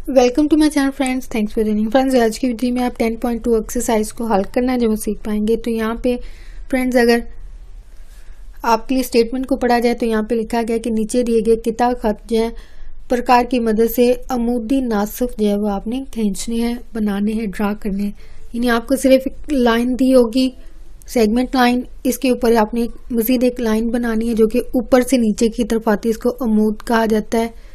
Welcome to my channel friends, thanks for joining. Friends, आज की video में आप 10.2 एक्सरसाइज को हल करना है जो सीख पाएंगे। तो यहाँ पे फ्रेंड्स, अगर आपके लिए स्टेटमेंट को पढ़ा जाए तो यहाँ पे लिखा गया कि नीचे दिए गए किताब खत जो है प्रकार की मदद से अमूदी नासुफ जो है वो आपने खींचने हैं, बनाने हैं, ड्रा करने हैं। यानी आपको सिर्फ एक लाइन दी होगी, सेगमेंट लाइन। इसके ऊपर आपने मजीद एक लाइन बनानी है जो कि ऊपर से नीचे की तरफ आती है। इसको अमूद कहा जाता है।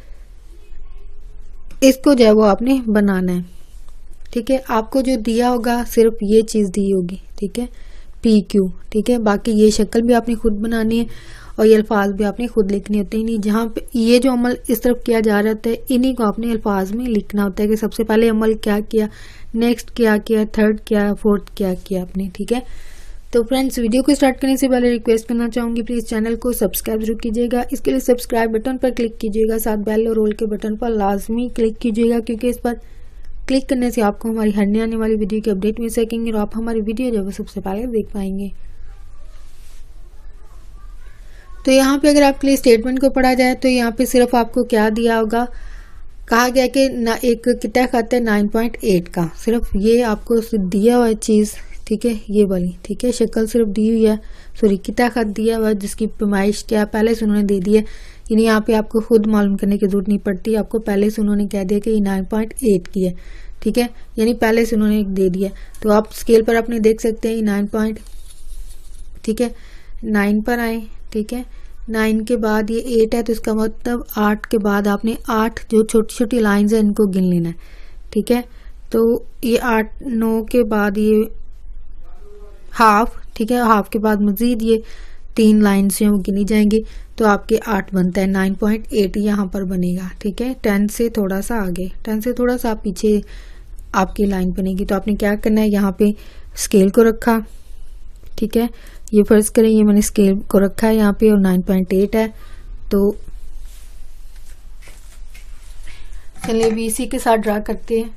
इसको जो है वो आपने बनाना है। ठीक है, आपको जो दिया होगा सिर्फ ये चीज दी होगी। ठीक है, PQ। ठीक है, बाकी ये शक्ल भी आपने खुद बनानी है और ये अल्फाज भी आपने खुद लिखने होते हैं। जहाँ पे ये जो अमल इस तरफ किया जा रहा होता है, इन्हीं को आपने अल्फाज में लिखना होता है कि सबसे पहले अमल क्या किया, नेक्स्ट क्या किया, थर्ड क्या, फोर्थ क्या किया आपने। ठीक है, तो फ्रेंड्स, वीडियो को स्टार्ट करने से पहले रिक्वेस्ट करना चाहूंगी, प्लीज चैनल को सब्सक्राइब जरूर कीजिएगा। इसके लिए सब्सक्राइब बटन पर क्लिक कीजिएगा, साथ बेल और रोल के बटन पर लाजमी क्लिक कीजिएगा, क्योंकि इस पर क्लिक करने से आपको हमारी हर आने वाली वीडियो की अपडेट मिल सकेंगे और आप हमारी वीडियो जो है सबसे पहले देख पाएंगे। तो यहाँ पे अगर आपके लिए स्टेटमेंट को पढ़ा जाए तो यहाँ पे सिर्फ आपको क्या दिया होगा, कहा गया कि एक कितना खाता है 9.8 का, सिर्फ ये आपको दिया हुआ है चीज। ठीक है, ये वाली, ठीक है, शक्ल सिर्फ दी हुई है, सॉरी कितना खत दिया हुआ है जिसकी पैमाइश क्या पहले से उन्होंने दे दी है। यानी यहाँ पे आपको खुद मालूम करने की जरूरत नहीं पड़ती, आपको पहले से उन्होंने कह दिया कि ये 9.8 की है। ठीक है, यानी पहले से उन्होंने दे दिया। तो आप स्केल पर अपने देख सकते हैं 9 ठीक है 9 पर आए। ठीक है, 9 के बाद ये 8 है, तो इसका मतलब 8 के बाद आपने 8 जो छोटी छोटी लाइन्स है इनको गिन लेना है। ठीक है, तो ये 8, 9 के बाद ये हाफ। ठीक है, हाफ के बाद मजीद ये 3 लाइन से वो गिनी जाएंगी, तो आपके 8 बनता है। 9.8 यहाँ पर बनेगा। ठीक है, 10 से थोड़ा सा आगे, 10 से थोड़ा सा पीछे आपकी लाइन बनेगी। तो आपने क्या करना है, यहाँ पे स्केल को रखा। ठीक है, ये फर्ज करें ये मैंने स्केल को रखा है यहाँ पे और 9.8 है। तो चलिए भी इसी के साथ ड्रा करते हैं,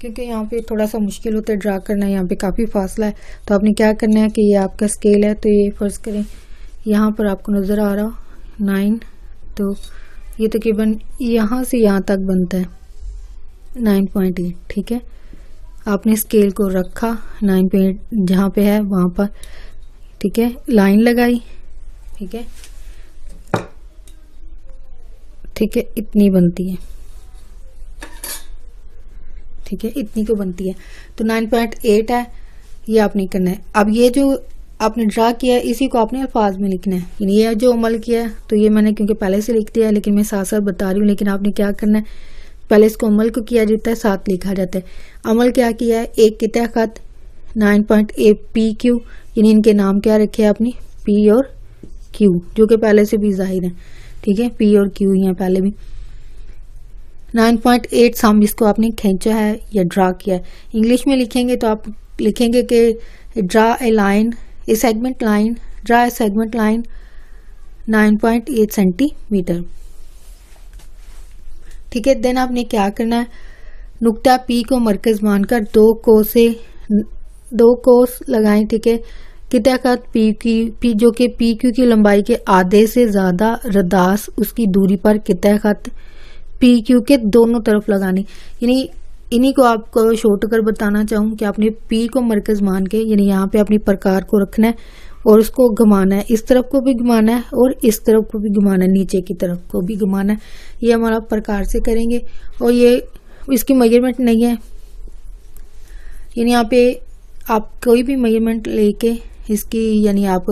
क्योंकि यहाँ पे थोड़ा सा मुश्किल होता है ड्रा करना, यहाँ पे काफ़ी फासला है। तो आपने क्या करना है कि ये आपका स्केल है, तो ये फर्ज करें यहाँ पर आपको नज़र आ रहा हो 9, तो ये तकरीबन यहाँ से यहाँ तक बनता है 9.8। ठीक है, आपने स्केल को रखा 9.8 जहाँ पे है वहाँ पर। ठीक है, लाइन लगाई। ठीक है, ठीक है, इतनी बनती है। ठीक है, इतनी को बनती है। तो 9.8 है, ये आपने करना है। अब ये जो आपने ड्रा किया है इसी को आपने अल्फाज में लिखना है। यानी ये जो अमल किया है तो ये मैंने क्योंकि पहले से लिख दिया है, लेकिन मैं साथ साथ बता रही हूँ। लेकिन आपने क्या करना है, पहले इसको अमल को किया जाता है, साथ लिखा जाता है। अमल क्या किया है, एक किता खत 9.8 PQ, यानी इनके नाम क्या रखे हैं आपने, P और Q, जो कि पहले से भी जाहिर है। ठीक है, P और Q यहाँ पहले भी 9.8 सम इसको आपने खींचा है या ड्रा किया है। इंग्लिश में लिखेंगे तो आप लिखेंगे कि draw a line, A segment line, draw A segment line 9.8 centimetre. ठीक है, देन आपने क्या करना है, नुक्ता P को मरकज मानकर दो कोस लगाएं। ठीक है, कितना खत P जो कि PQ की लंबाई के आधे से ज्यादा रदास उसकी दूरी पर कितना खत PQ के दोनों तरफ लगानी। यानी इन्हीं को आपको शॉर्ट कर बताना चाहूँ कि आपने P को मरकज मान के, यानी यहाँ पे अपनी प्रकार को रखना है और उसको घुमाना है, इस तरफ को भी घुमाना है और इस तरफ को भी घुमाना है, नीचे की तरफ को भी घुमाना है। ये हमारा प्रकार से करेंगे और ये इसकी मेजरमेंट नहीं है। यानी यहाँ पे आप कोई भी मेजरमेंट लेके इसकी, यानी आप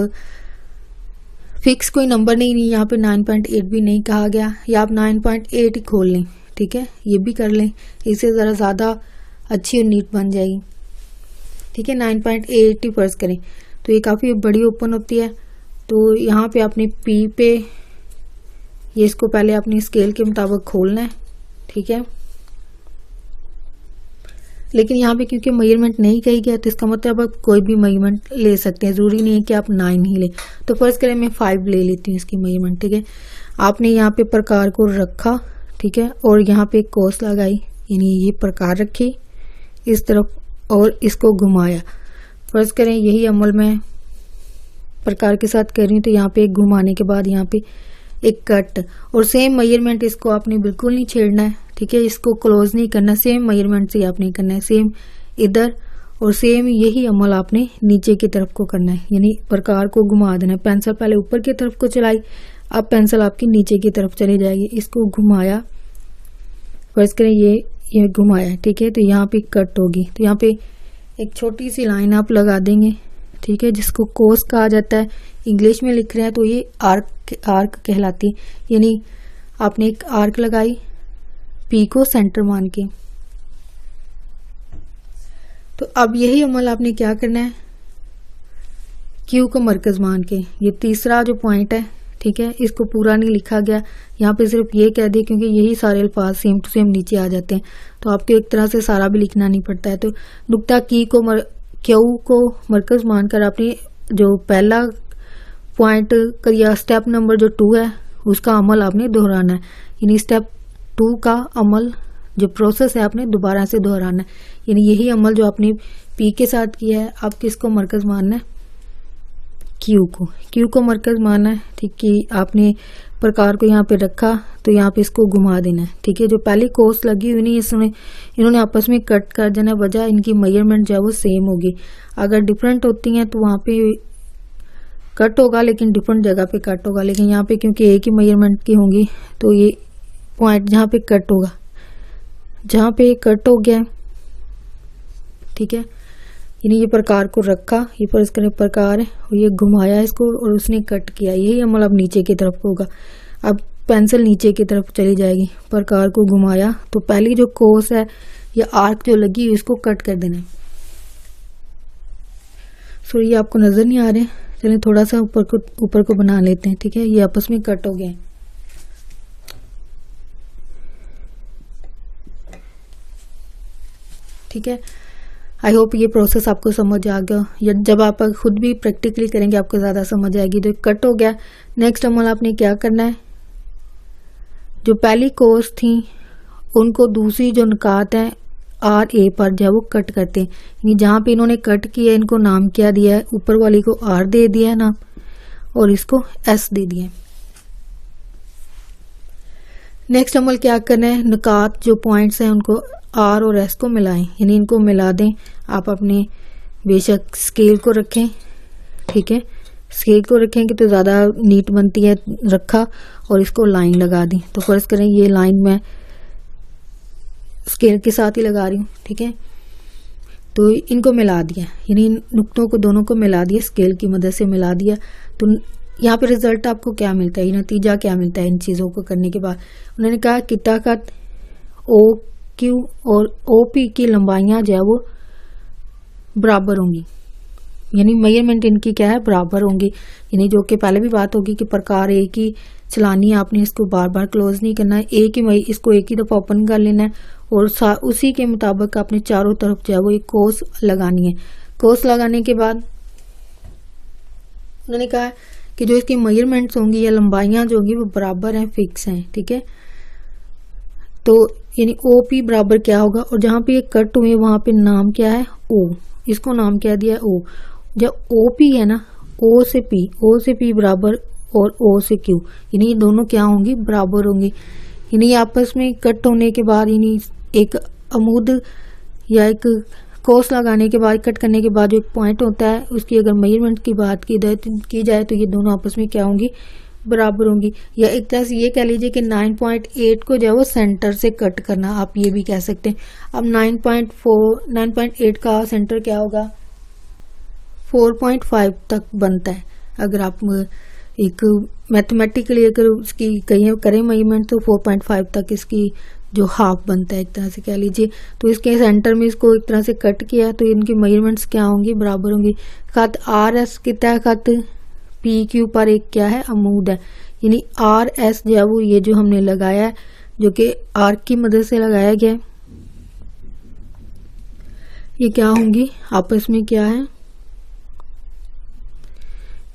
फिक्स कोई नंबर नहीं, यहाँ पे 9.8 भी नहीं कहा गया, या आप 9.8 ही खोल लें। ठीक है, ये भी कर लें, इससे ज़रा ज़्यादा अच्छी और नीट बन जाएगी। ठीक है, 9.8 ही फर्ज करें, तो ये काफ़ी बड़ी ओपन होती है। तो यहाँ पे आपने P पे ये इसको पहले अपनी स्केल के मुताबिक खोलना है। ठीक है, लेकिन यहाँ पे क्योंकि मेजरमेंट नहीं कही गया तो इसका मतलब आप कोई भी मेजरमेंट ले सकते हैं, जरूरी नहीं है कि आप 9 ही लें। तो फर्ज करें मैं 5 ले लेती हूँ इसकी मेजरमेंट। ठीक है, आपने यहाँ पे प्रकार को रखा। ठीक है, और यहाँ पे कोस लगाई, यानी ये प्रकार रखी इस तरफ और इसको घुमाया। फर्ज करें यही अमल मैं प्रकार के साथ कर रही हूँ, तो यहाँ पे घुमाने के बाद यहाँ पे एक कट और सेम मेजरमेंट, इसको आपने बिल्कुल नहीं छेड़ना है, ठीक है, इसको क्लोज नहीं करना, सेम मेजरमेंट से आपने करना है, सेम इधर और सेम यही अमल आपने नीचे की तरफ को करना है, यानी प्रकार को घुमा देना है। पेंसिल पहले ऊपर की तरफ को चलाई, अब पेंसिल आपकी नीचे की तरफ चली जाएगी, इसको घुमाया, फर्ज करें ये घुमाया, ठीक है, तो यहाँ पे कट होगी, तो यहाँ पे एक छोटी सी लाइन आप लगा देंगे, ठीक है, जिसको कोस कहा जाता है, इंग्लिश में लिख रहे हैं तो ये आर्क कहलाती है, यानी आपने एक आर्क लगाई पी को सेंटर मान के। तो अब यही अमल आपने क्या करना है, क्यू को मरकज मान के, ये तीसरा जो पॉइंट है, ठीक है, इसको पूरा नहीं लिखा गया, यहाँ पे सिर्फ ये कह दिया क्योंकि यही सारे अल्फाज सेम टू सेम नीचे आ जाते हैं, तो आपको एक तरह से सारा भी लिखना नहीं पड़ता है। तो नुक्ता क्यू को मरकज मानकर आपने जो पहला पॉइंट या स्टेप नंबर जो 2 है उसका अमल आपने दोहराना है, यानी स्टेप 2 का अमल जो प्रोसेस है आपने दोबारा से दोहराना है, यानी यही अमल जो आपने पी के साथ किया है, आप किसको मरकज मानना है, क्यू को मरकज मानना है, ठीक है। आपने प्रकार को यहाँ पे रखा तो यहाँ पे इसको घुमा देना है, ठीक है। जो पहली कोस लगी हुई नहीं, इसमें इन्होंने आपस में कट कर देना, वजह इनकी मेजरमेंट जो है वो सेम होगी, अगर डिफरेंट होती हैं तो वहाँ पे कट होगा लेकिन डिफरेंट जगह पे कट होगा, लेकिन यहाँ पे क्योंकि एक ही मेजरमेंट की होंगी तो ये पॉइंट जहाँ पे कट होगा, जहाँ पे कट हो गया, ठीक है, यानी ये प्रकार को रखा, ये पर इसका प्रकार है और ये घुमाया इसको और उसने कट किया, यही अमल अब नीचे की तरफ होगा। अब पेंसिल नीचे की तरफ चली जाएगी, प्रकार को घुमाया तो पहली जो कोस है या आर्क जो लगी इसको कट कर देना है। सो ये आपको नजर नहीं आ रहे, चलिए थोड़ा सा ऊपर को बना लेते हैं, ठीक है, ये आपस में कट हो गए, ठीक है। आई होप ये प्रोसेस आपको समझ आ गया, या जब आप खुद भी प्रैक्टिकली करेंगे आपको ज़्यादा समझ आएगी। तो कट हो गया, नेक्स्ट अमल आपने क्या करना है, जो पहली कोस थी उनको दूसरी जो निकात है आर ए पर जो है वो कट करते हैं, यानी जहाँ पे इन्होंने कट किया इनको नाम क्या दिया है, ऊपर वाली को आर दे दिया है नाम और इसको एस दे दिया है। नेक्स्ट अमल क्या करना है, निकात जो पॉइंट्स हैं उनको आर और एस को मिलाएं, यानी इनको मिला दें। आप अपने बेशक स्केल को रखें, ठीक है, स्केल को रखेंगे तो ज़्यादा नीट बनती है, रखा और इसको लाइन लगा दी। तो फर्ज करें ये लाइन मैं स्केल के साथ ही लगा रही हूँ, ठीक है, तो इनको मिला दिया, यानी नुक्तों को दोनों को मिला दिया, स्केल की मदद से मिला दिया। तो यहाँ पे रिजल्ट आपको क्या मिलता है, नतीजा क्या मिलता है इन चीज़ों को करने के बाद। उन्होंने कहा किताकत ओ क्यू और ओ पी की लंबाइयाँ जो है वो बराबर होंगी, यानी मेजरमेंट इनकी क्या है, बराबर होंगी, यानी जो कि पहले भी बात होगी कि प्रकार एक ही चलानी है, आपने इसको बार बार क्लोज नहीं करना है, इसको एक ही दफ़ा ओपन कर लेना है और उसी के मुताबिक आपने चारों तरफ जो है वो एक कोस लगानी है। कोस लगाने के बाद उन्होंने कहा कि जो इसकी मेजरमेंट्स होंगी या लंबाइयाँ जो होंगी वो बराबर हैं, फिक्स हैं, ठीक है। तो यानी ओ पी बराबर क्या होगा, और जहाँ पे ये कट हुए वहां पे नाम क्या है, ओ, इसको नाम क्या दिया है, ओ। जब ओ पी है ना, ओ से पी बराबर और ओ से क्यू, यानी ये दोनों क्या होंगी, बराबर होंगी, यानी आपस में कट होने के बाद, यानी एक अमूद या एक कोस लगाने के बाद, कट करने के बाद जो एक पॉइंट होता है उसकी अगर मेजरमेंट की बात की जाए तो ये दोनों आपस में क्या होंगी, बराबर होंगी। या एक तरह से ये कह लीजिए कि 9.8 को जो है वो सेंटर से कट करना, आप ये भी कह सकते हैं। अब 9.8 का सेंटर क्या होगा, 4.5 तक बनता है। अगर आप एक मैथमेटिकली अगर उसकी करें मेजरमेंट तो 4.5 तक इसकी जो हाफ बनता है, एक तरह से कह लीजिए। तो इसके सेंटर में इसको एक तरह से कट किया तो इनकी मेजरमेंट्स क्या होंगी, बराबर होंगी। खत आर एस कितना है, खत पी क्यू पर एक क्या है, अमूद है, यानी आर एस जो है वो ये जो हमने लगाया है, जो कि आर्क की मदद से लगाया गया है, ये क्या होंगी, आपस में क्या है,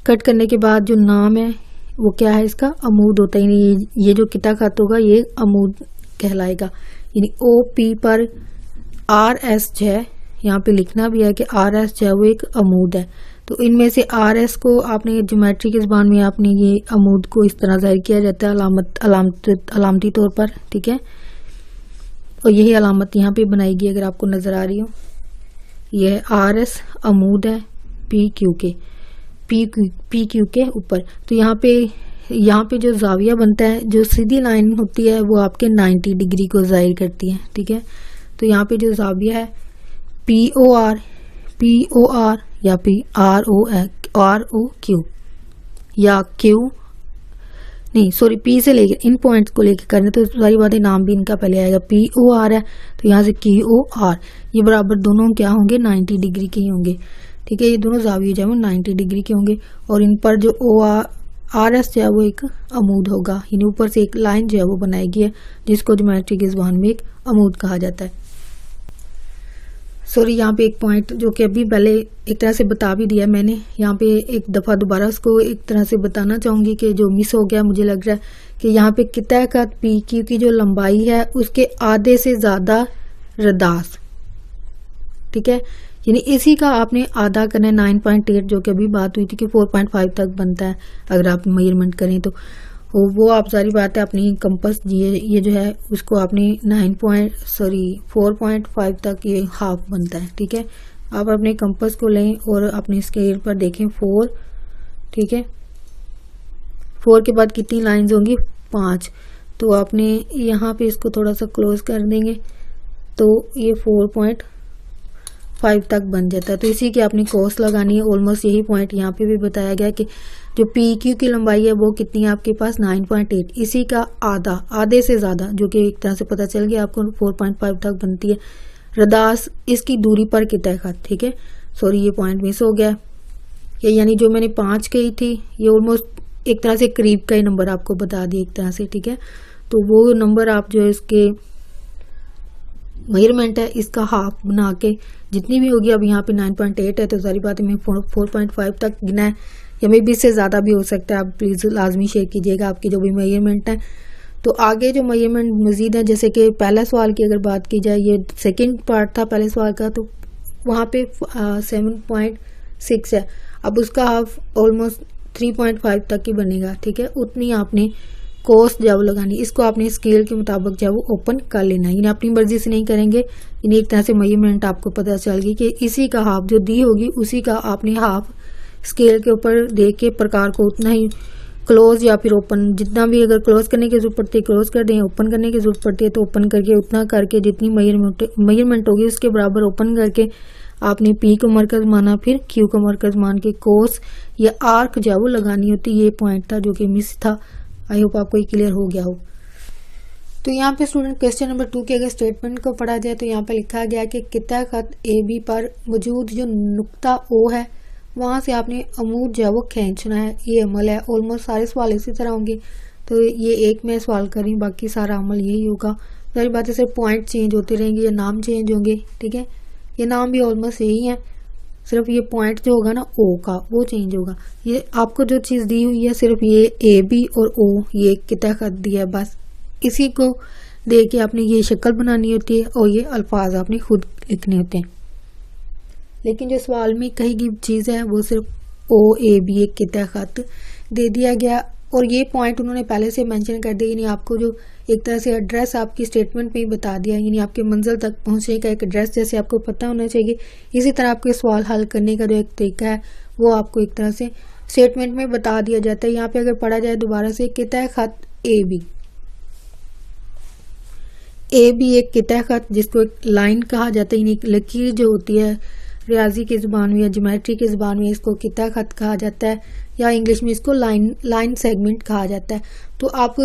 कट करने के बाद जो नाम है वो क्या है, इसका अमूद होता है, यानी ये जो किता खत होगा ये अमूद कहलाएगा। यानी ओ पी पर आर एस जो है, यहाँ पे लिखना भी है कि आर एस जो है वो एक अमूद है। तो इनमें से RS को आपने ज्योमेट्री की ज़बान में आपने ये अमूद को इस तरह ज़ाहिर किया जाता है अलामती तौर पर, ठीक है। और यही अलामत यहाँ पे बनाएगी अगर आपको नज़र आ रही हो। यह RS अमूद है PQ के ऊपर। तो यहाँ पे जो जाविया बनता है, जो सीधी लाइन होती है वो आपके 90 डिग्री को ज़ाहिर करती है, ठीक है। तो यहाँ पे जो जाविया है POR या ROQ या P से लेकर इन पॉइंट्स को लेकर करने, तो सारी बातें नाम भी इनका पहले आएगा। POR है तो यहाँ से QOR, ये बराबर दोनों क्या होंगे 90 डिग्री के ही होंगे, ठीक है। ये दोनों जाविये जो है 90 डिग्री के होंगे और इन पर जो RS जो है वो एक अमूद होगा, यानी ऊपर से एक लाइन जो है वो बनाएगी है, जिसको ज्योमेट्री की ज़बान में एक अमूद कहा जाता है। यहाँ पे एक पॉइंट जो कि अभी पहले एक तरह से बता भी दिया मैंने, यहाँ पे एक दफ़ा दोबारा उसको एक तरह से बताना चाहूँगी कि जो मिस हो गया मुझे लग रहा है कि यहाँ पे कितने का PQ की जो लंबाई है उसके आधे से ज़्यादा रदास, ठीक है, यानी इसी का आपने आधा करना है 9.8, जो कि अभी बात हुई थी कि 4.5 तक बनता है अगर आप मेजरमेंट करें तो वो आप सारी बात है अपनी कंपास ये जो है उसको आपने 4.5 तक ये हाफ बनता है, ठीक है। आप अपने कंपास को लें और अपने स्केल पर देखें 4, ठीक है। 4 के बाद कितनी लाइंस होंगी 5, तो आपने यहाँ पे इसको थोड़ा सा क्लोज कर देंगे तो ये 4.5 तक बन जाता है। तो इसी की आपने कोस लगानी है। ऑलमोस्ट यही पॉइंट यहाँ पे भी बताया गया कि जो PQ की लंबाई है वो कितनी है आपके पास 9.8, इसी का आधे से ज़्यादा, जो कि एक तरह से पता चल गया आपको 4.5 तक बनती है। रदास इसकी दूरी पर कितना खत, ठीक है। ये पॉइंट मिस हो गया, ये यानी जो मैंने 5 कही थी ये ऑलमोस्ट एक तरह से करीब का ही नंबर आपको बता दिया एक तरह से, ठीक है। तो वो नंबर आप जो इसके मेजरमेंट है इसका हाफ बना के जितनी भी होगी, अब यहाँ पे 9.8 है तो सारी बात में 4.5 तक गिना है, या मे भी इससे ज़्यादा भी हो सकता है। आप प्लीज़ लाजमी शेयर कीजिएगा आपके जो भी मेजरमेंट है। तो आगे जो मेजरमेंट मजीद है, जैसे कि पहला सवाल की अगर बात की जाए, ये सेकंड पार्ट था पहले सवाल का, तो वहाँ पे 7.6 है, अब उसका हाफ ऑलमोस्ट 3.5 तक ही बनेगा, ठीक है। उतनी आपने कोस जो वो लगानी, इसको आपने स्केल के मुताबिक जो वो ओपन कर लेना है, यानी अपनी मर्जी से नहीं करेंगे। यानी एक तरह से मेजरमेंट आपको पता चल गई कि इसी का हाफ जो दी होगी उसी का आपने हाफ स्केल के ऊपर दे के प्रकार को उतना ही क्लोज या फिर ओपन, जितना भी अगर क्लोज करने की जरूरत पड़ती है क्लोज कर दें, ओपन करने की जरूरत पड़ती है तो ओपन करके उतना करके जितनी मेजरमेंट होगी उसके बराबर ओपन करके आपने P को मरकज माना, फिर Q को मरकज मान के कोस या आर्क जो वो लगानी होती। ये पॉइंट था जो कि मिस था, आई होप आपको क्लियर हो गया हो। तो यहाँ पे स्टूडेंट क्वेश्चन नंबर 2 के अगर स्टेटमेंट को पढ़ा जाए तो यहाँ पे लिखा गया कि कितना खत AB पर मौजूद जो नुक्ता O है वहाँ से आपने अमूद जो है वो खींचना है। ये अमल है। ऑलमोस्ट सारे सवाल इसी तरह होंगे, तो ये एक मैं सवाल करी, बाकी सारा अमल यही होगा। सारी बातें सिर्फ पॉइंट चेंज होते रहेंगे या नाम चेंज होंगे, ठीक है। ये नाम भी ऑलमोस्ट यही है, सिर्फ ये पॉइंट जो होगा ना O का वो चेंज होगा। ये आपको जो चीज़ दी हुई है सिर्फ ये AB और O ये कितना खत दिया है, बस इसी को दे के आपने ये शक्ल बनानी होती है और ये अल्फाज आपने खुद लिखने होते हैं। लेकिन जो सवाल में कही गई चीज़ है वो सिर्फ OAB एक कितना खत दे दिया गया, और ये पॉइंट उन्होंने पहले से मेंशन कर दिया, यानी आपको जो एक तरह से एड्रेस आपकी स्टेटमेंट में ही बता दिया, यानी आपके मंजिल तक पहुंचने का एक एड्रेस जैसे आपको पता होना चाहिए। इसी तरह आपके सवाल हल करने का जो एक तरीका है वो आपको एक तरह से स्टेटमेंट में बता दिया जाता है। यहाँ पे अगर पढ़ा जाए दोबारा से, कितना खत AB एक कितना खत जिसको एक लाइन कहा जाता है, यानी लकीर जो होती है रियाजी की ज़ुबान में या ज्योमेट्री की ज़ुबान में इसको कितना खत कहा जाता है, या इंग्लिश में इसको लाइन सेगमेंट कहा जाता है। तो आप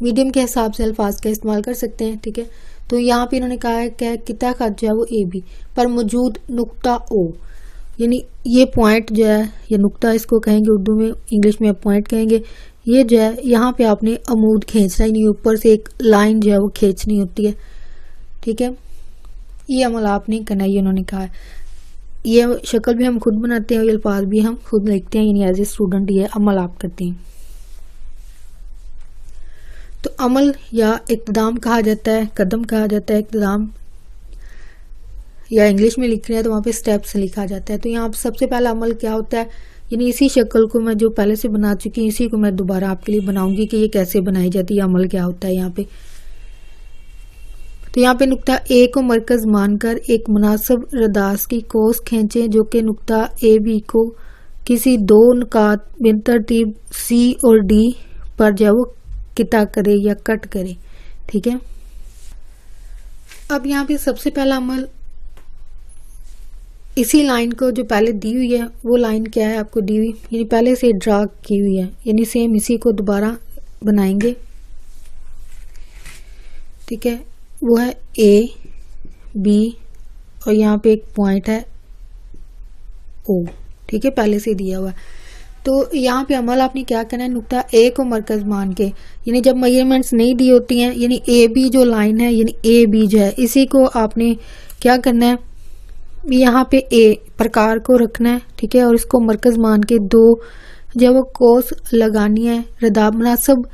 मीडियम के हिसाब से अल्फाज का इस्तेमाल कर सकते हैं, ठीक है। तो यहाँ पे इन्होंने कहा है कि कितना खत जो है वो AB पर मौजूद नुक्ता O, यानी ये पॉइंट जो है या नुक्ता इसको कहेंगे उर्दू में, इंग्लिश में आप पॉइंट कहेंगे। ये जो है यहाँ पे आपने अमूद खींचना ही नहीं, ऊपर से एक लाइन जो है वो खींचनी होती है, ठीक है। ये अमल आपने करना, ये उन्होंने कहा है। ये शक्ल भी हम खुद बनाते हैं, ये अल्फाज भी हम खुद लिखते हैं, यानी एज ए स्टूडेंट ये अमल आप करते हैं। तो अमल या इक़्तिदाम कहा जाता है, कदम कहा जाता है। इक़्तिदाम या इंग्लिश में लिख रहे हैं तो वहाँ पे स्टेप्स लिखा जाता है। तो यहाँ पे सबसे पहला अमल क्या होता है, यानी इसी शक्ल को मैं जो पहले से बना चुकी हूँ इसी को मैं दोबारा आपके लिए बनाऊंगी कि ये कैसे बनाई जाती है, अमल क्या होता है यहाँ पे। तो यहाँ पे नुक्ता ए को मरकज मानकर एक मुनासिब रदास की कोस खींचें जो कि नुक्ता ए बी को किसी दो नुकात बिनतरतीब सी और डी पर जो वो किता करे या कट करे। ठीक है, अब यहाँ पे सबसे पहला अमल इसी लाइन को जो पहले दी हुई है वो लाइन क्या है आपको दी हुई, यानी पहले से ड्रा की हुई है, यानी सेम इसी को दोबारा बनाएंगे। ठीक है, वो है ए बी और यहाँ पे एक पॉइंट है ओ। ठीक है, पहले से दिया हुआ है। तो यहाँ पे अमल आपने क्या करना है, नुक्ता ए को मरकज मान के, यानी जब मेजरमेंट्स नहीं दी होती हैं, यानी ए बी जो लाइन है, यानी ए बी जो है इसी को आपने क्या करना है, यहाँ पे ए प्रकार को रखना है। ठीक है, और इसको मरकज मान के दो जब वो कोस लगानी है, रदाब मुनासिब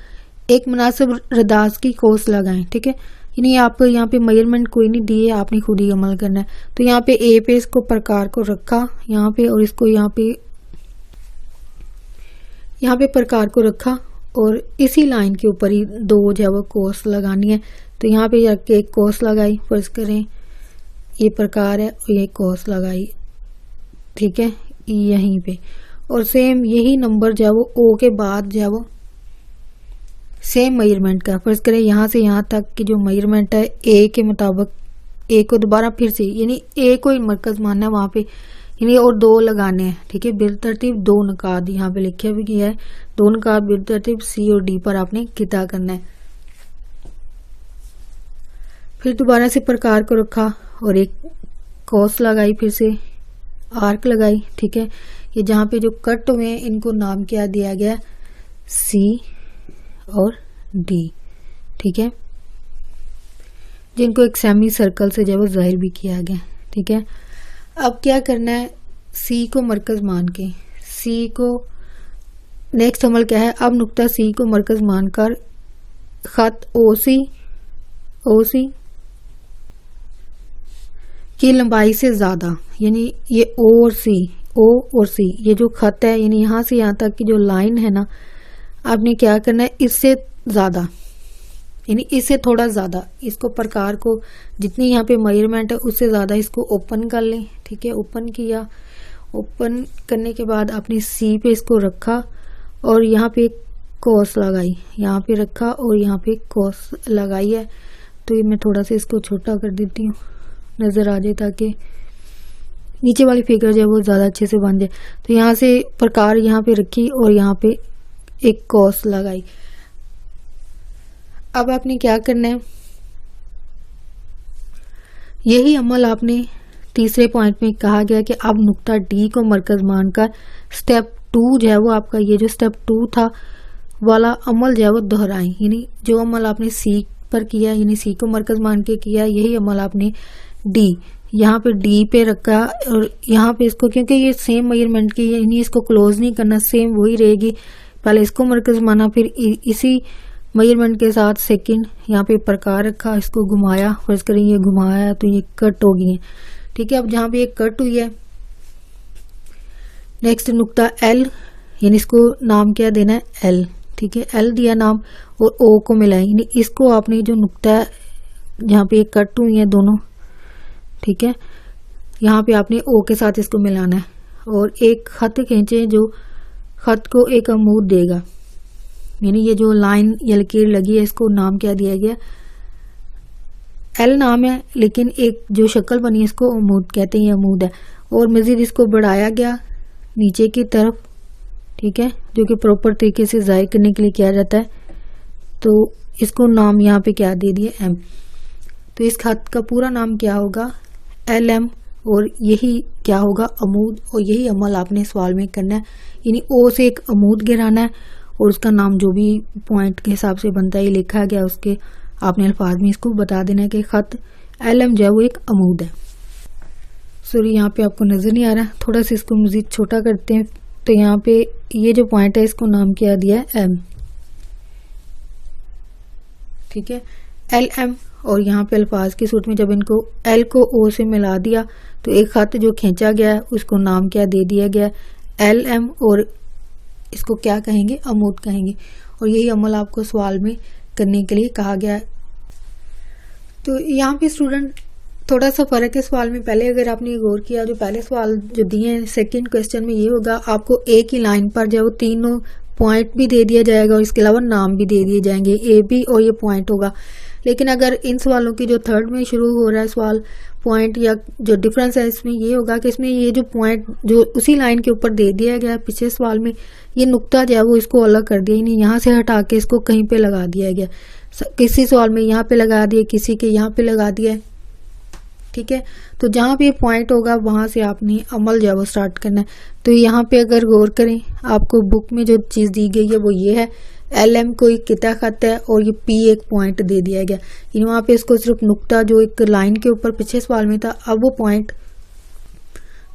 एक मुनासिब रदास की कोस लगाएं। ठीक है, यानी आपको यहाँ पे मेजरमेंट कोई नहीं दी है, आपने खुद ही अमल करना है। तो यहाँ पे ए पे इसको प्रकार को रखा यहाँ पे, और इसको यहाँ पे प्रकार को रखा और इसी लाइन के ऊपर ही दो जो है वो कोस लगानी है। तो यहाँ पे रख के एक कोस लगाई, फर्ज करें ये प्रकार है और ये कोस लगाई। ठीक है, यहीं पे, और सेम यही नंबर जो है वो ओ के बाद जो है वो सेम मेजरमेंट का, फर्ज करें यहाँ से यहाँ तक की जो मेजरमेंट है ए के मुताबिक ए को दोबारा फिर से, यानी ए को ही मरकज मानना है वहाँ पे, यानी और दो लगाने हैं। ठीक है, बिलतरतीब दो नकाद यहाँ पे लिखे भी गया है, दो नकाद बिलतरतीब सी और डी पर आपने किता करना है। फिर दोबारा से प्रकार को रखा और एक कोस लगाई, फिर से आर्क लगाई। ठीक है, ये जहाँ पे जो कट हुए हैं इनको नाम क्या दिया गया, सी और डी। ठीक है, जिनको एक सेमी सर्कल से जब जाहिर भी किया गया। ठीक है, अब क्या करना है, सी को मरकज मान के, सी को नेक्स्ट अमल क्या है, अब नुक्ता सी को मरकज मानकर खत ओ सी की लंबाई से ज्यादा, यानी ये ओ और सी ये जो खत है, यानी यहाँ से यहाँ तक की जो लाइन है ना, आपने क्या करना है, इससे ज्यादा, यानी इससे थोड़ा ज्यादा इसको प्रकार को जितनी यहाँ पे मेजरमेंट है उससे ज्यादा इसको ओपन कर लें। ठीक है, ओपन किया, ओपन करने के बाद आपने सी पे इसको रखा और यहाँ पे कोस लगाई, यहाँ पे रखा और यहाँ पे कोस लगाई है। तो ये मैं थोड़ा सा इसको छोटा कर देती हूँ, नजर आ जाए ताकि नीचे वाली फिगर जो है वो ज्यादा अच्छे से बन जाए। तो यहाँ से प्रकार यहाँ पे रखी और यहाँ पे एक कोस लगाई। अब आपने क्या करना है, यही अमल आपने तीसरे पॉइंट में कहा गया कि अब नुक्ता डी को मरकज मानकर स्टेप 2 जो है वो आपका ये जो स्टेप 2 था वाला अमल जो है वो दोहराएं, यानी जो अमल आपने सी पर किया, यानी सी को मरकज मान के किया, यही अमल आपने डी यहाँ पे डी पे रखा और यहाँ पे इसको, क्योंकि ये सेम मेजरमेंट की है, यानी इसको क्लोज नहीं करना, सेम वही रहेगी। पहले इसको मरकज माना, फिर इसी मेजरमेंट के साथ सेकंड यहाँ पे प्रकार रखा, इसको घुमाया, फर्ज करें ये घुमाया तो ये कट हो गई है। ठीक है, अब जहाँ पे ये कट हुई है, नेक्स्ट नुक्ता एल, यानी इसको नाम क्या देना है, एल। ठीक है, एल दिया नाम और ओ को मिलाए, यानी इसको आपने जो नुक्ता है जहाँ पे ये कट हुई है दोनों, ठीक है, यहाँ पे आपने ओ के साथ इसको मिलाना है और एक खत खींचे जो खत को एक अमूद देगा, यानी ये जो लाइन या लकीर लगी है इसको नाम क्या दिया गया, एल नाम है, लेकिन एक जो शक्ल बनी है इसको अमूद कहते हैं, अमूद है। और मजीद इसको बढ़ाया गया नीचे की तरफ, ठीक है, जो कि प्रॉपर तरीके से जाहिर करने के लिए किया जाता है। तो इसको नाम यहाँ पे क्या दे दिए, एम। तो इस खत का पूरा नाम क्या होगा, एल एम, और यही क्या होगा, अमूद। और यही अमल आपने सवाल में करना है, यानी ओ से एक अमूद गिराना है और उसका नाम जो भी पॉइंट के हिसाब से बनता है ये लिखा गया, उसके आपने अल्फाज में इसको बता देना है कि खत एल एम जो है वो एक अमूद है। सॉरी, यहाँ पे आपको नजर नहीं आ रहा, थोड़ा सा इसको मजीद छोटा करते हैं। तो यहाँ पे ये जो पॉइंट है इसको नाम क्या दिया है, एम। ठीक है, एल एम और यहाँ पे अल्फाज की सूरत में जब इनको एल को ओ से मिला दिया तो एक खत जो खींचा गया है उसको नाम क्या दे दिया गया, एल एम, और इसको क्या कहेंगे, अमूद कहेंगे। और यही अमल आपको सवाल में करने के लिए कहा गया है। तो यहाँ पे स्टूडेंट थोड़ा सा फर्क है सवाल में। पहले अगर आपने गौर किया, जो पहले सवाल जो दिए हैं सेकंड क्वेश्चन में, ये होगा आपको एक ही लाइन पर जो तीनों पॉइंट भी दे दिया जाएगा और इसके अलावा नाम भी दे दिए जाएंगे, ए बी और ये पॉइंट होगा। लेकिन अगर इन सवालों की जो थर्ड में शुरू हो रहा है सवाल पॉइंट, या जो डिफरेंस है इसमें ये होगा कि इसमें ये जो पॉइंट जो उसी लाइन के ऊपर दे दिया गया पिछले सवाल में, ये नुक्ता जो है वो इसको अलग कर दिया, नहीं यहाँ से हटा के इसको कहीं पे लगा दिया गया। किसी सवाल में यहाँ पे लगा दिया, किसी के यहाँ पे लगा दिया, ठीक है। तो जहाँ पे पॉइंट होगा वहां से आपने अमल जो है वो स्टार्ट करना है। तो यहाँ पे अगर गौर करें, आपको बुक में जो चीज़ दी गई है वो ये है, एल एम को एक किता खत है और ये पी एक पॉइंट दे दिया गया। यानी वहाँ पे इसको सिर्फ नुक्ता जो एक लाइन के ऊपर पिछले सवाल में था, अब वो पॉइंट,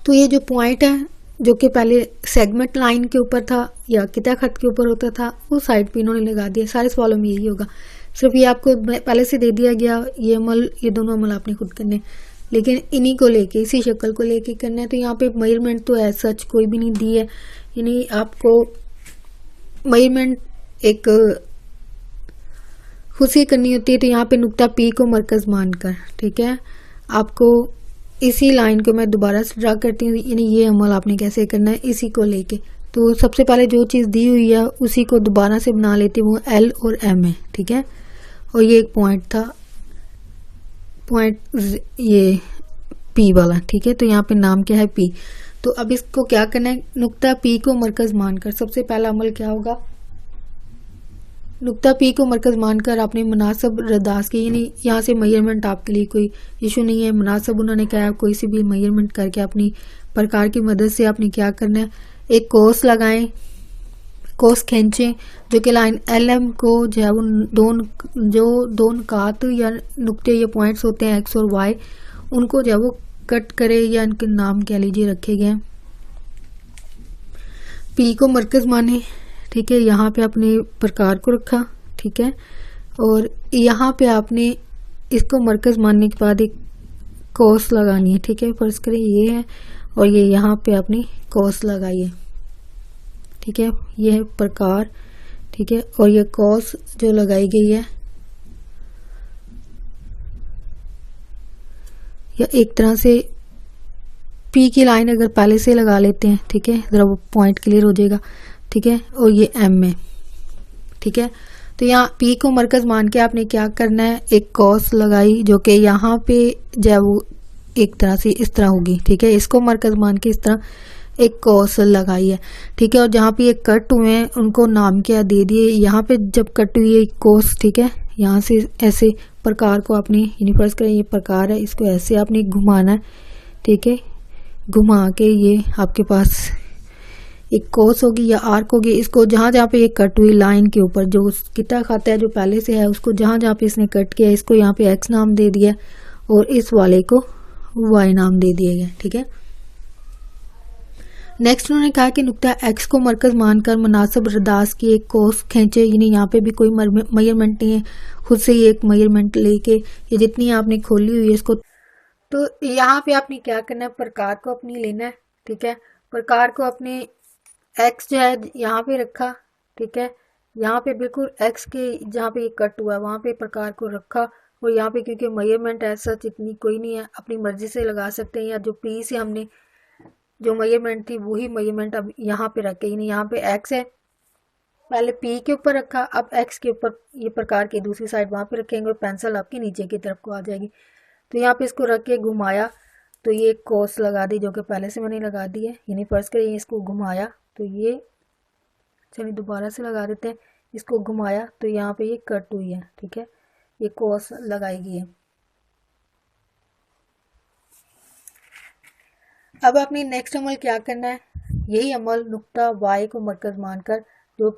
तो ये जो पॉइंट है जो कि पहले सेगमेंट लाइन के ऊपर था या किता खत के ऊपर होता था, वो साइड पे इन्होंने लगा दिया। सारे सवालों में यही होगा, सिर्फ ये आपको पहले से दे दिया गया, ये अमल, ये दोनों अमल आपने खुद करने, लेकिन इन्हीं को लेके, इसी शक्ल को लेके करना है। तो यहाँ पे मेजरमेंट तो एज सच कोई भी नहीं दी है, यानी आपको मेजरमेंट एक खुद से करनी होती है। तो यहाँ पे नुक्ता पी को मरकज मानकर, ठीक है, आपको इसी लाइन को मैं दोबारा से ड्रा करती हूँ, यानी ये अमल आपने कैसे करना है इसी को लेके। तो सबसे पहले जो चीज़ दी हुई है उसी को दोबारा से बना लेती हूँ, वो एल और एम है, ठीक है। और ये एक पॉइंट था, पॉइंट ये पी वाला, ठीक है। तो यहाँ पे नाम क्या है, पी। तो अब इसको क्या करना है, नुक्ता पी को मरकज मानकर सबसे पहला अमल क्या होगा, नुक्ता पी को मरकज मानकर आपने मुनासिब रदास की, यानी यहाँ से मेजरमेंट आपके लिए कोई इशू नहीं है। मुनासिब उन्होंने कहा है, कोई सी भी मेजरमेंट करके अपनी प्रकार की मदद से आपने क्या करना है, एक कोस लगाएं, कोस खींचें, जो कि लाइन एल एम को जो है वो दो नुकात या नुक्ते या पॉइंट्स होते हैं एक्स और वाई, उनको जो है वो कट करे, या इनके नाम कह लीजिए रखे गए। पी को मरकज माने, ठीक है, यहाँ पे आपने प्रकार को रखा, ठीक है, और यहाँ पे आपने इसको मरकज मानने के बाद एक कोस लगानी है, ठीक है। फर्ज करें ये है और ये यहाँ पे आपने कोस लगाई है, ठीक है, ये है प्रकार, ठीक है। और ये कोस जो लगाई गई है, या एक तरह से पी की लाइन अगर पहले से लगा लेते हैं, ठीक है, जरा वो पॉइंट क्लियर हो जाएगा, ठीक है। और ये एम है, ठीक है। तो यहाँ पी को मरकज मान के आपने क्या करना है, एक कॉस लगाई जो कि यहाँ पे जो है वो एक तरह से इस तरह होगी, ठीक है। इसको मरकज मान के इस तरह एक कॉस लगाई है, ठीक है। और जहाँ पे ये कट हुए हैं उनको नाम क्या दे दिए, यहाँ पे जब कट हुई है कोस, ठीक है, यहाँ से ऐसे प्रकार को आपने, यानी फर्ज करें ये प्रकार है, इसको ऐसे आपने घुमाना है, ठीक है, घुमा के ये आपके पास एक कोस होगी या आर्क होगी। इसको जहां जहां पे ये कट हुई लाइन के ऊपर जो किता खाता है जो पहले से है, उसको जहां जहां पे इसने कट किया, इसको यहाँ पे एक्स नाम दे दिया और इस वाले को वाई नाम दे दिया गया, ठीक है। नेक्स्ट उन्होंने कहा कि नुक्ता एक्स को मरकज मानकर मुनासिब रदास की एक कोस खींचे, यानी यहाँ पे भी कोई मेजरमेंट नहीं है, खुद से ये एक मेजरमेंट लेके ये जितनी आपने खोली हुई है इसको, तो यहाँ पे आपने क्या करना है, प्रकार को अपनी लेना है, ठीक है। प्रकार को अपने एक्स जो है यहाँ पे रखा, ठीक है, यहाँ पे बिल्कुल एक्स के जहाँ पे ये कट हुआ है वहाँ पे प्रकार को रखा, और यहाँ पे क्योंकि मेजरमेंट ऐसा इतनी कोई नहीं है, अपनी मर्जी से लगा सकते हैं, या जो पी से हमने जो मेजरमेंट थी वही मेजरमेंट अब यहाँ पे रखे, यानी यहाँ पे एक्स है, पहले पी के ऊपर रखा, अब एक्स के ऊपर ये प्रकार की दूसरी साइड वहाँ पे रखेंगे और पेंसिल आपकी नीचे की तरफ को आ जाएगी। तो यहाँ पे इसको रख के घुमाया तो ये कोस लगा दी जो कि पहले से मैंने लगा दी है, यानी फर्ज करिए इसको घुमाया तो ये, चलिए दोबारा से लगा देते हैं, इसको घुमाया तो यहाँ पे ये कट हुई है, ठीक है, ये कोस लगाई गई है। अब आपने नेक्स्ट अमल क्या करना है, यही अमल नुक्ता वाई को मरकज मानकर जो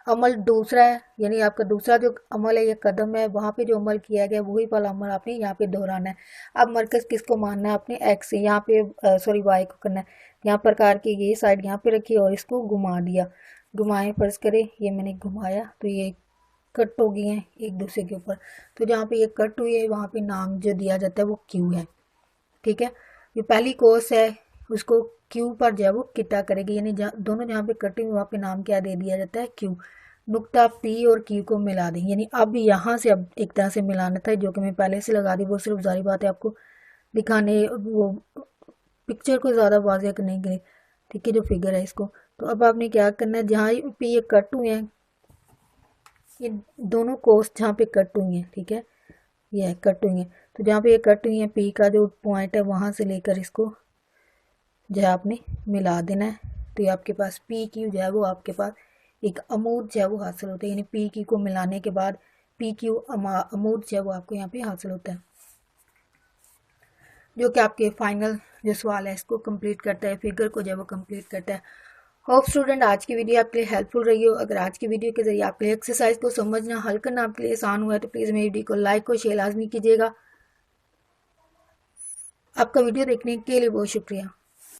अमल दूसरा है, यानी आपका दूसरा जो अमल है या कदम है, वहाँ पे जो अमल किया गया वही वाला अमल आपने यहाँ पे दोहराना है। अब मरकज किसको मानना है, आपने एक्स से यहाँ पे सॉरी वाई को करना है। यहाँ प्रकार की ये साइड यहाँ पे रखी और इसको घुमा दिया, घुमाए फर्ज करे ये मैंने घुमाया तो ये कट हो गई हैं एक दूसरे के ऊपर, तो जहाँ पे ये कट हुई है वहाँ पे नाम जो दिया जाता है वो क्यू है। ठीक है, ये पहली कोर्स है उसको क्यू पर जो है वो किता करेगी, यानी दोनों जहाँ पे कटिंग वहाँ पे नाम क्या दे दिया जाता है, क्यू। नुक्ता पी और क्यू को मिला दें, यानी अब यहाँ से अब एक तरह से मिलाना था, जो कि मैं पहले से लगा दी, वो सिर्फ जारी बात है आपको दिखाने वो पिक्चर को ज़्यादा वाज़ेह करने के लिए। ठीक है, जो फिगर है इसको, तो अब आपने क्या करना है, जहाँ पे ये कट हुए हैं, ये दोनों कोस्ट जहाँ पे कट हुई हैं, ठीक है, ये कट हुई हैं, तो जहाँ पे ये कट हुई है पी का जो पॉइंट है वहाँ से लेकर इसको जो है आपने मिला देना है। तो ये आपके पास पी क्यू जो है वो आपके पास एक अमूद जो है वो हासिल होता है, यानी पी क्यू को मिलाने के बाद पी क्यू अमूद जो है वो आपको यहाँ पे हासिल होता है, जो कि आपके फाइनल जो सवाल है इसको कंप्लीट करता है, फिगर को जो है वो कंप्लीट करता है। होप स्टूडेंट आज की वीडियो आपके लिए हेल्पफुल रही हो। अगर आज की वीडियो के जरिए आपके लिए एक्सरसाइज को समझना हल करना आपके लिए आसान हुआ है तो प्लीज़ मेरी वीडियो को लाइक और शेयर लाजमी कीजिएगा। आपका वीडियो देखने के लिए बहुत शुक्रिया।